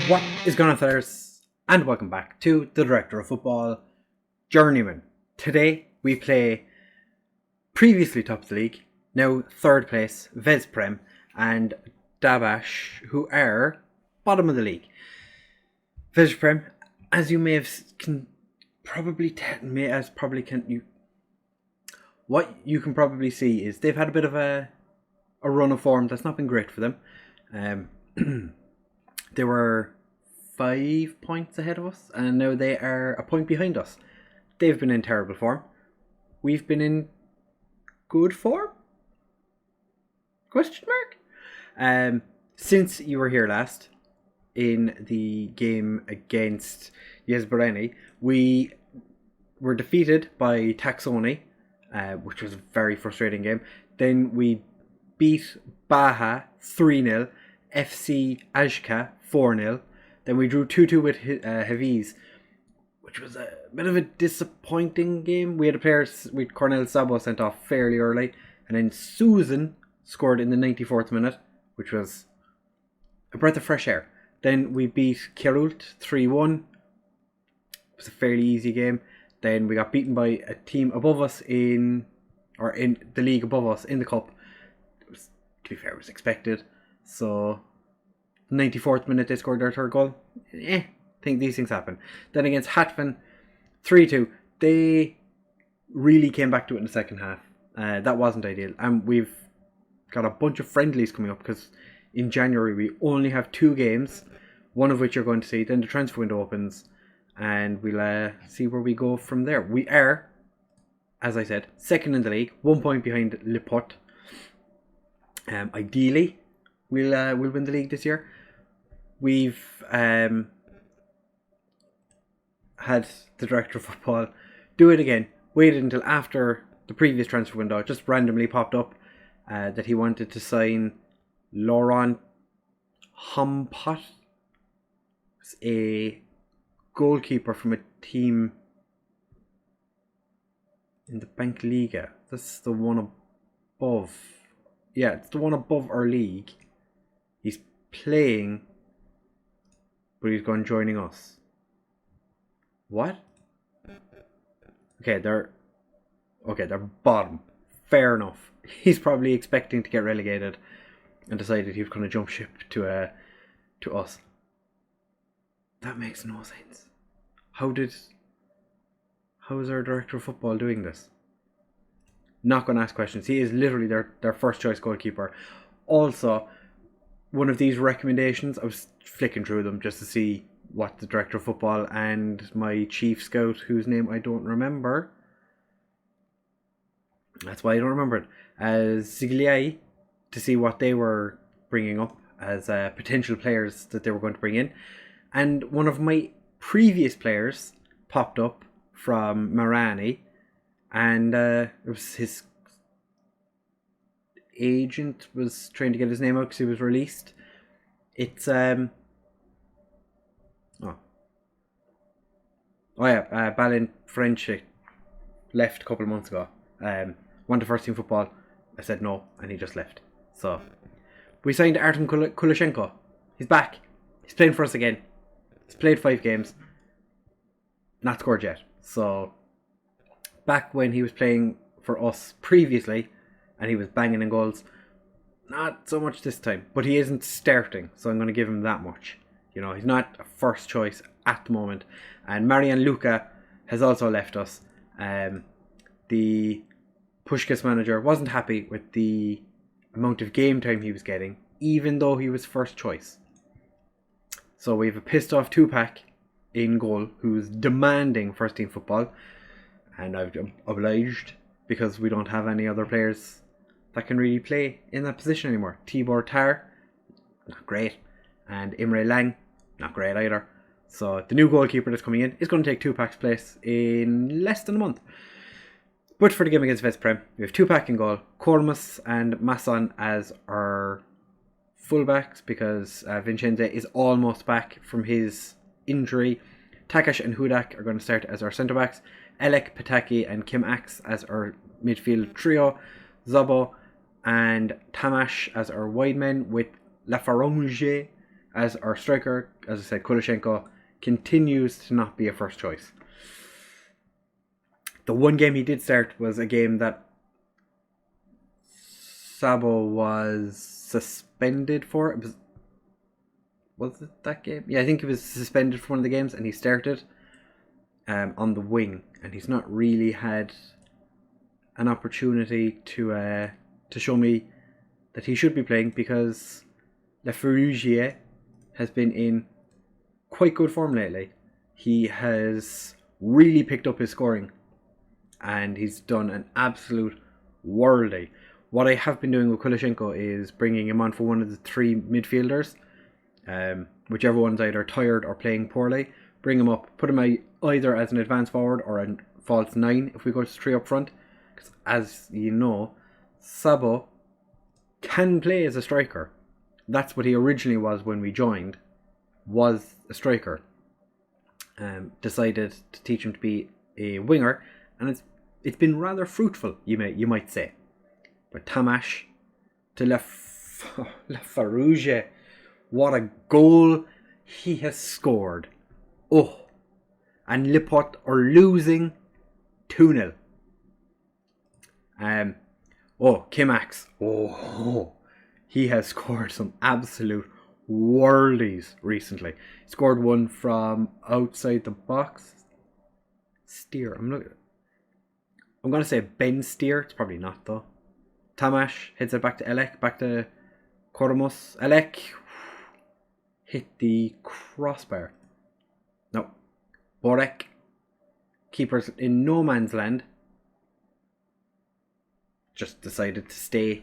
What is going on, fellas? And welcome back to the Director of Football, Journeyman. Today we play previously top of the league, now third place, Veszprém and Dabash, who are bottom of the league. Veszprém, as you may have what you can probably see is they've had a bit of a run of form that's not been great for them. They were 5 points ahead of us, and now they are a point behind us. They've been in terrible form. We've been in good form? Question mark? Since you were here last in the game against Merani, we were defeated by Taxoni, which was a very frustrating game. Then we beat Baha 3-0, FC Ajka 4-0. Then we drew 2-2 with Haviz, which was a bit of a disappointing game. We had a player with Cornel Sabo sent off fairly early, and then Susan scored in the 94th minute, which was a breath of fresh air. Then we beat Kjerult 3-1. It was a fairly easy game. Then we got beaten by a team above us in the league above us in the cup. It was, to be fair, it was expected. So 94th minute they scored their third goal. I think these things happen. Then against Hatvan 3-2, they really came back to it in the second half. That wasn't ideal. And we've got a bunch of friendlies coming up because in January we only have 2 games, one of which you're going to see. Then the transfer window opens and we'll see where we go from there. We are, as I said, second in the league, 1 point behind Lipot. Ideally, we'll win the league this year. We've had the Director of Football do it again. Waited until after the previous transfer window. It just randomly popped up that he wanted to sign Laurent Hampot, a goalkeeper from a team in the Bank Liga. That's the one above. Yeah, it's the one above our league. He's playing, but he's gone joining us. What? Okay, they're bottom. Fair enough. He's probably expecting to get relegated and decided he was going to jump ship to us. That makes no sense. How is our Director of Football doing this? Not going to ask questions. He is literally their first choice goalkeeper. Also, one of these recommendations, I was flicking through them just to see what the Director of Football and my chief scout, whose name I don't remember, that's why I don't remember it, as Zigliai, to see what they were bringing up as potential players that they were going to bring in. And one of my previous players popped up from Merani, and it was his agent was trying to get his name out because he was released. It's Balin French left a couple of months ago. Wanted first team football. I said no, and he just left. So we signed Artem Kulishenko. He's back. He's playing for us again. He's played 5 games. Not scored yet. So back when he was playing for us previously, and he was banging in goals, not so much this time. But he isn't starting, so I'm going to give him that much. You know, he's not a first choice at the moment. And Marian Luca has also left us. The Pushkas manager wasn't happy with the amount of game time he was getting, even though he was first choice. So we have a pissed off Tupac in goal who's demanding first team football, and I've obliged because we don't have any other players that can really play in that position anymore. Tibor Tar, not great, and Imre Lang, not great either. So the new goalkeeper that's coming in is going to take Tupac's place in less than a month. But for the game against Veszprém, we have Tupac in goal, Kormus and Masson as our fullbacks because Vincenze is almost back from his injury. Takash and Hudak are going to start as our centre-backs. Elek, Pataki and Kim Axe as our midfield trio. Zobo and Tamash as our wide men with Lafaronge as our striker, as I said, Kulushenko continues to not be a first choice. The one game he did start was a game that Sabo was suspended for. Was it that game? Yeah, I think he was suspended for one of the games, and he started on the wing, and he's not really had an opportunity to show me that he should be playing, because Lollujo has been in quite good form lately. He has really picked up his scoring, and he's done an absolute worldie. What I have been doing with Kulushenko is bringing him on for one of the three midfielders, whichever one's either tired or playing poorly. Bring him up, put him either as an advanced forward or a false 9 if we go to 3 up front. Because as you know, Sabo can play as a striker. That's what he originally was when we joined, was a striker. Decided to teach him to be a winger, and it's been rather fruitful, you might say. But Tamash to Lollujo, what a goal he has scored. Oh, and Lipot are losing 2-0. Kimax. Oh, he has scored some absolute worldies recently. He scored one from outside the box. Steer. I'm going to say Ben Steer. It's probably not though. Tamash hits it back to Elek, back to Koromos. Elek hit the crossbar. No. Borek. Keepers in no man's land. Just decided to stay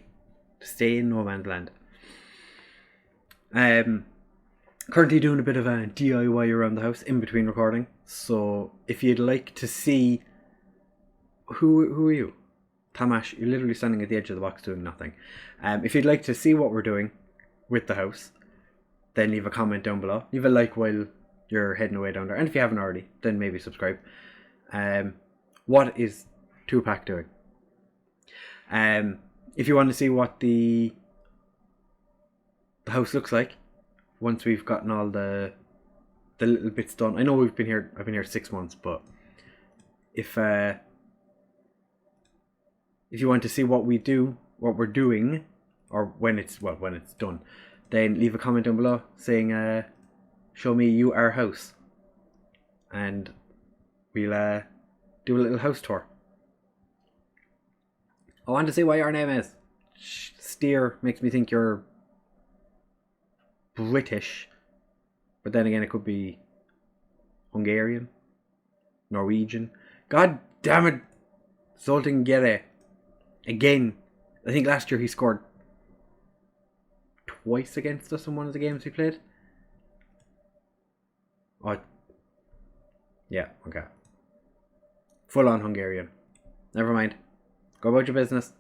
in no man's land. Currently doing a bit of a DIY around the house in between recording. So if you'd like to see who are you? Tamash, you're literally standing at the edge of the box doing nothing. If you'd like to see what we're doing with the house, then leave a comment down below. Leave a like while you're heading away down there. And if you haven't already, then maybe subscribe. What is Tupac doing? If you want to see what the house looks like once we've gotten all the little bits done. I know I've been here 6 months, but if you want to see what we're doing, or when it's done, then leave a comment down below saying show me our house, and we'll do a little house tour. I want to see what your name is. Steer makes me think you're British, but then again it could be Hungarian, Norwegian. God damn it, Zoltan Gere. Again, I think last year he scored twice against us in one of the games we played. Oh, yeah, okay. Full on Hungarian. Never mind. Go about your business.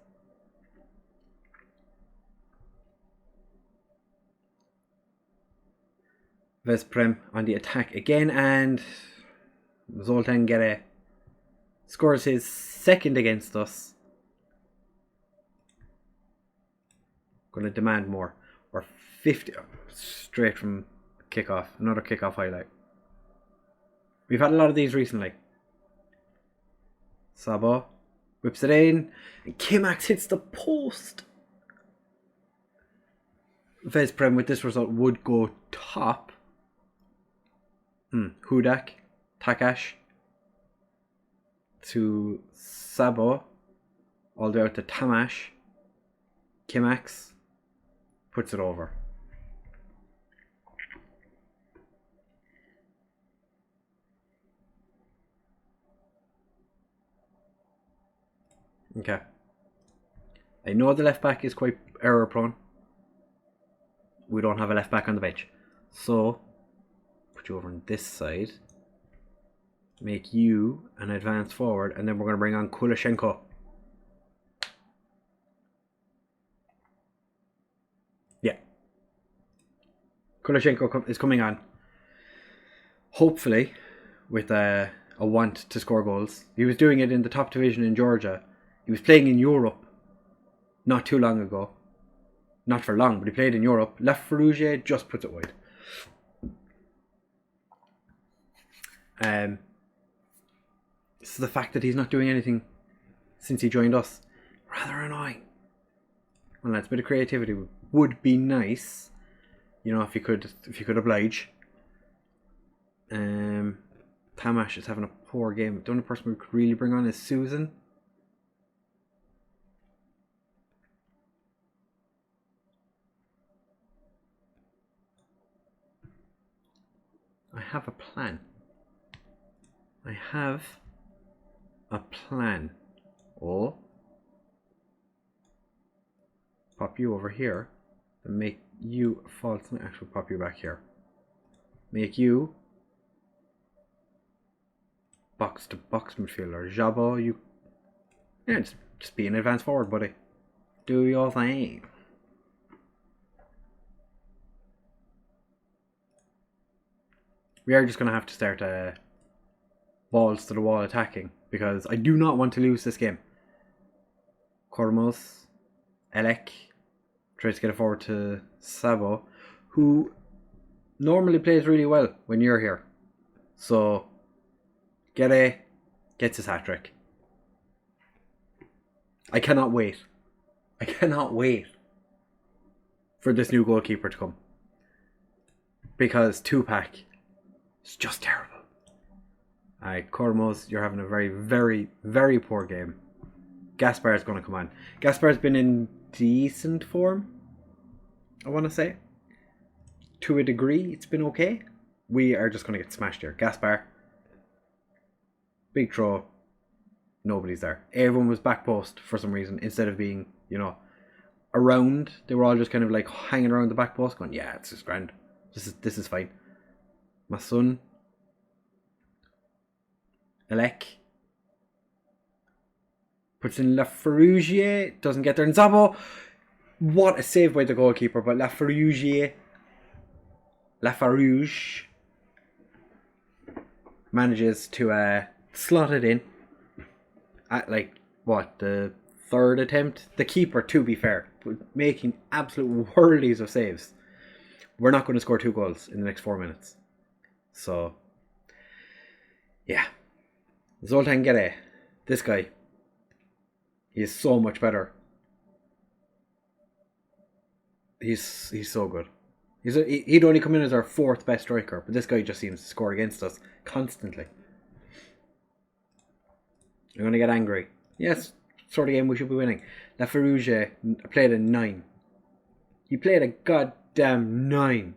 Vesprem on the attack again, and Zoltan Gere scores his second against us. Going to demand more. Or 50 straight from kickoff. Another kickoff highlight. We've had a lot of these recently. Sabo whips it in, and Kimax hits the post. Vesprem with this result would go top. Hudak, Takash to Sabo, all the way out to Tamash. Kimax puts it over. Okay. I know the left back is quite error prone. We don't have a left back on the bench. So, put you over on this side. Make you an advance forward, and then we're going to bring on Kulushenko. Yeah. Kulushenko is coming on. Hopefully, with a want to score goals. He was doing it in the top division in Georgia. He was playing in Europe not too long ago. Not for long, but he played in Europe. Lollujo just puts it wide. So the fact that he's not doing anything since he joined us, rather annoying. Well, lads, a bit of creativity would be nice, you know, if you could oblige. Tamash is having a poor game. The only person we could really bring on is Susan. I have a plan. Oh. Pop you over here and make you false. Actually, pop you back here. Make you box to box midfielder. Jabo, you. Yeah, just be an advance forward, buddy. Do your thing. We are just going to have to start balls to the wall attacking, because I do not want to lose this game. Kormos, Elek tries to get it forward to Sabo, who normally plays really well when you're here. So, gets his hat-trick. I cannot wait for this new goalkeeper to come, because Tupac is just terrible. Alright, Kormos, you're having a very, very, very poor game. Gaspar is going to come on. Gaspar's been in decent form, I want to say. To a degree, it's been okay. We are just going to get smashed here. Gaspar, big throw, nobody's there. Everyone was back post for some reason, instead of being, you know, around. They were all just kind of like hanging around the back post going, yeah, it's just grand. This is fine. Masun, Elek puts in Laferugier, doesn't get there. And Zabo, what a save by the goalkeeper, but Laferuge manages to slot it in at the third attempt. The keeper, to be fair, making absolute worldies of saves. We're not going to score 2 goals in the next 4 minutes. So, yeah. Zoltan Gere, this guy, he is so much better. He's so good. He'd only come in as our 4th best striker, but this guy just seems to score against us constantly. I'm going to get angry. Yes, sort of game we should be winning. Laferuge played a 9. He played a goddamn 9.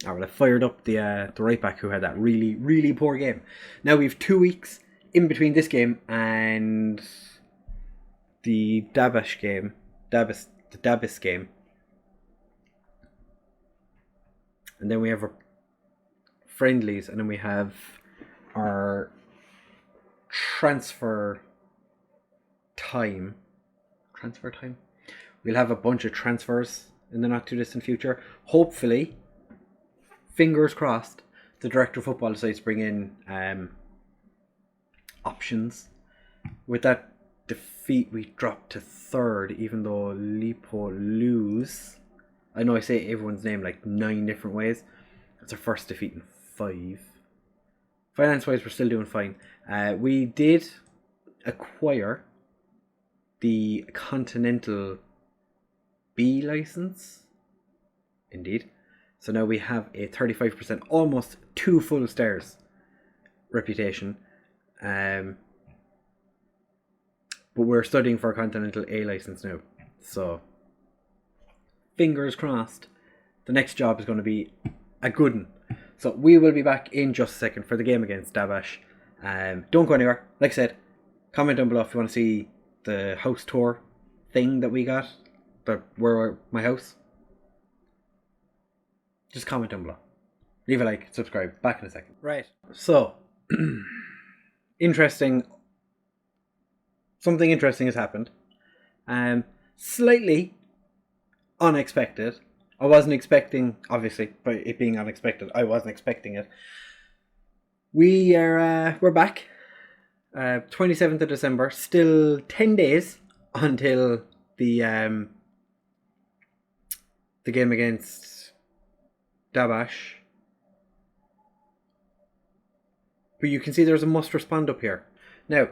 Alright, I fired up the right back who had that really, really poor game. Now we have 2 weeks in between this game and the Dabis game. And then we have our friendlies, and then we have our transfer time. We'll have a bunch of transfers in the not too distant future. Hopefully, fingers crossed, the director of football decides to bring in options. With that defeat, we dropped to 3rd, even though Lipo lose. I know I say everyone's name like 9 different ways. That's our first defeat in 5. Finance-wise, we're still doing fine. We did acquire the Continental B license. Indeed. So now we have a 35%, almost 2 full stars reputation. But we're studying for a Continental A license now. So, fingers crossed, the next job is going to be a good one. So we will be back in just a second for the game against Dabash. Don't go anywhere. Like I said, comment down below if you want to see the house tour thing that we got. Where my house. Just comment down below. Leave a like, subscribe. Back in a second. Right. So, something interesting has happened. Slightly unexpected. I wasn't expecting, obviously, by it being unexpected, I wasn't expecting it. We're back. 27th of December. Still 10 days until the the game against Dabash. But you can see there's a must respond up here. Now,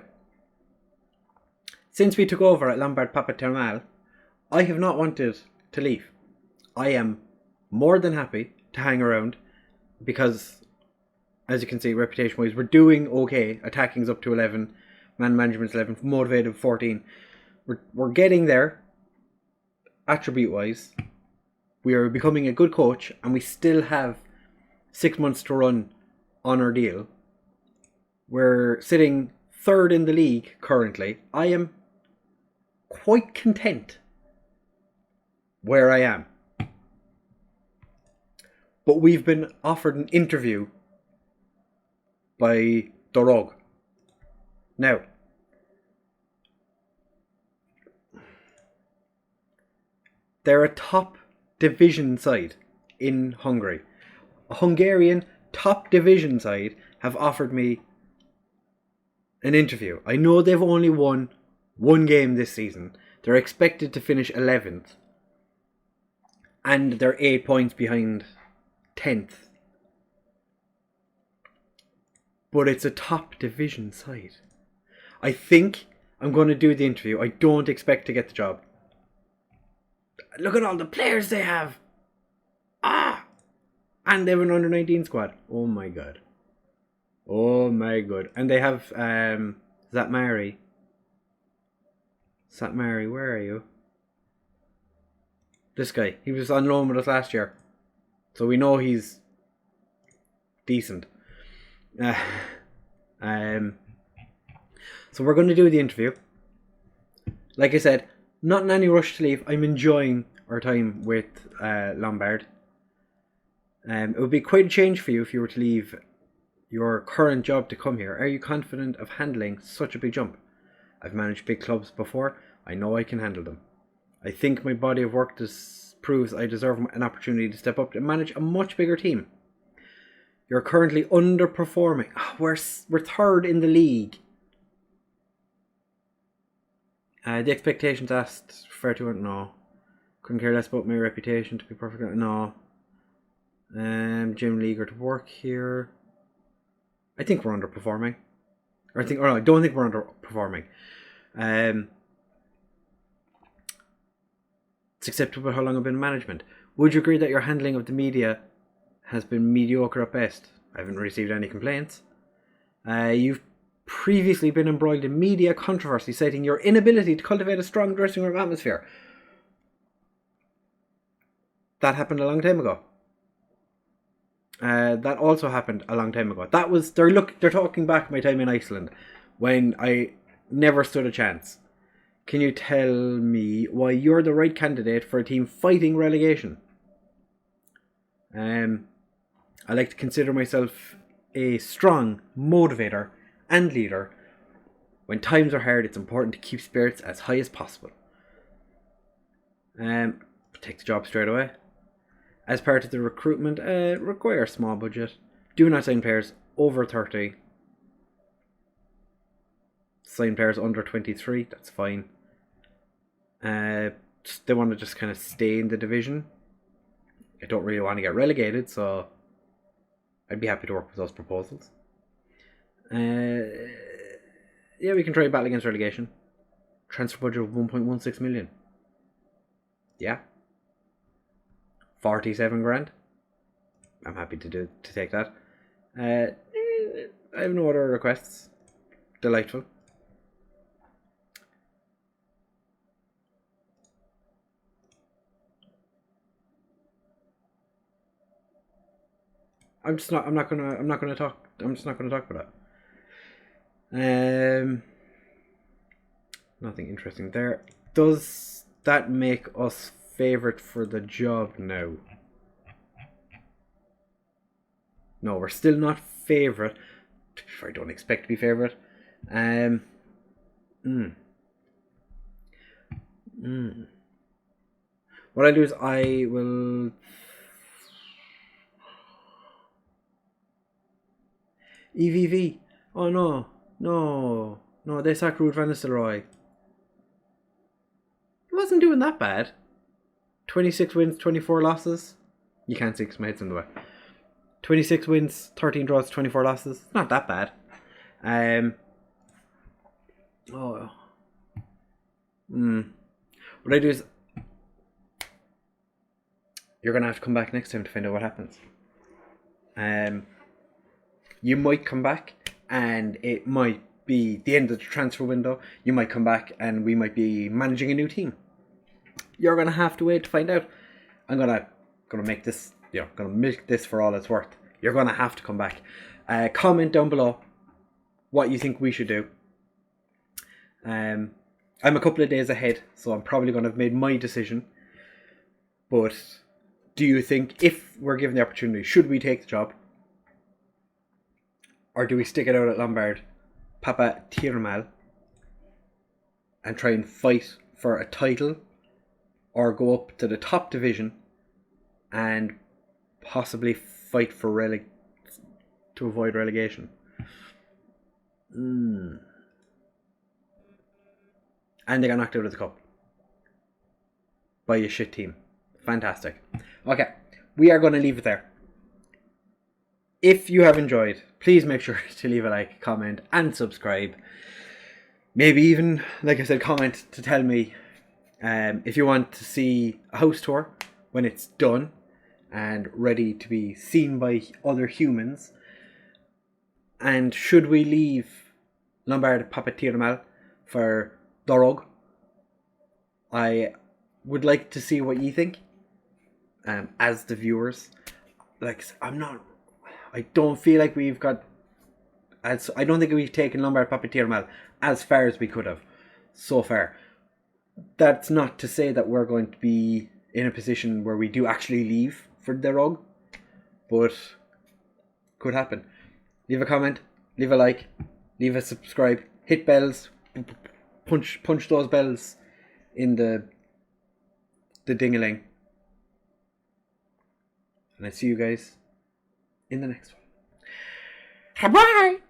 since we took over at Lombard Pápa Termál, I have not wanted to leave. I am more than happy to hang around because, as you can see, reputation-wise, we're doing okay. Attacking's up to 11, man management's 11, motivated 14. We're getting there, attribute-wise. We are becoming a good coach, and we still have 6 months to run on our deal. We're sitting third in the league currently. I am quite content where I am. But we've been offered an interview by IntoRowZ. Now, they're a top division side in Hungary. A Hungarian top division side have offered me an interview. I know they've only won one game this season. They're expected to finish 11th. And they're 8 points behind 10th. But it's a top division side. I think I'm going to do the interview. I don't expect to get the job. Look at all the players they have. And they have an under-19 squad. Oh my god. Oh my god. And they have Zatmari. Zatmari, where are you? This guy. He was on loan with us last year. So we know he's decent. So we're going to do the interview. Like I said, not in any rush to leave. I'm enjoying our time with Lombard. It would be quite a change for you if you were to leave your current job to come here. Are you confident of handling such a big jump? I've managed big clubs before. I know I can handle them. I think my body of work proves I deserve an opportunity to step up and manage a much bigger team. You're currently underperforming. We're third in the league. The expectations asked, fair to it, no. Couldn't care less about my reputation, to be perfect, no. Gym league or to work here. I think we're underperforming. I don't think we're underperforming. It's acceptable how long I've been in management. Would you agree that your handling of the media has been mediocre at best? I haven't received any complaints. You've previously been embroiled in media controversy, citing your inability to cultivate a strong dressing room atmosphere. That happened a long time ago. That also happened a long time ago. They're talking back my time in Iceland when I never stood a chance. Can you tell me why you're the right candidate for a team fighting relegation? I like to consider myself a strong motivator and leader. When times are hard, it's important to keep spirits as high as possible. Take the job straight away. As part of the recruitment, require a small budget. Do not sign players over 30. Sign players under 23, that's fine. They want to just kind of stay in the division. I don't really want to get relegated, so I'd be happy to work with those proposals. Yeah, we can try battle against relegation. Transfer budget of 1.16 million. Yeah. 47 grand. I'm happy to take that. I have no other requests. Delightful. I'm just not gonna talk about that. Nothing interesting there. Does that make us favourite for the job now? No, we're still not favourite. I don't expect to be favourite. What I'll do is I will EVV. Oh no, they sacked Ruud van Nistelrooy. He wasn't doing that bad. 26 wins, 24 losses. You can't see because my head's in the way. 26 wins, 13 draws, 24 losses. Not that bad. What I do is, you're going to have to come back next time to find out what happens. You might come back and it might be the end of the transfer window. You might come back and we might be managing a new team. You're going to have to wait to find out. I'm going to make this, going to milk this for all it's worth. You're going to have to come back. Comment down below what you think we should do. I'm a couple of days ahead, so I'm probably going to have made my decision. But do you think, if we're given the opportunity, should we take the job? Or do we stick it out at Lombard Pápa Termál and try and fight for a title, or go up to the top division and possibly fight for to avoid relegation? And they got knocked out of the cup by a shit team. Fantastic. Okay, we are going to leave it there. If you have enjoyed, please make sure to leave a like, comment and subscribe. Maybe even, like I said, comment to tell me if you want to see a house tour when it's done and ready to be seen by other humans. And should we leave Lombard Pápa Termál for Lollujo? I would like to see what you think as the viewers. I don't feel like we've got, I don't think we've taken Lombard Pápa Termál as far as we could have so far. That's not to say that we're going to be in a position where we do actually leave for the rug, but could happen. Leave a comment, leave a like, leave a subscribe, hit bells, punch those bells in the ding-a-ling. And I see you guys in the next one. Bye-bye!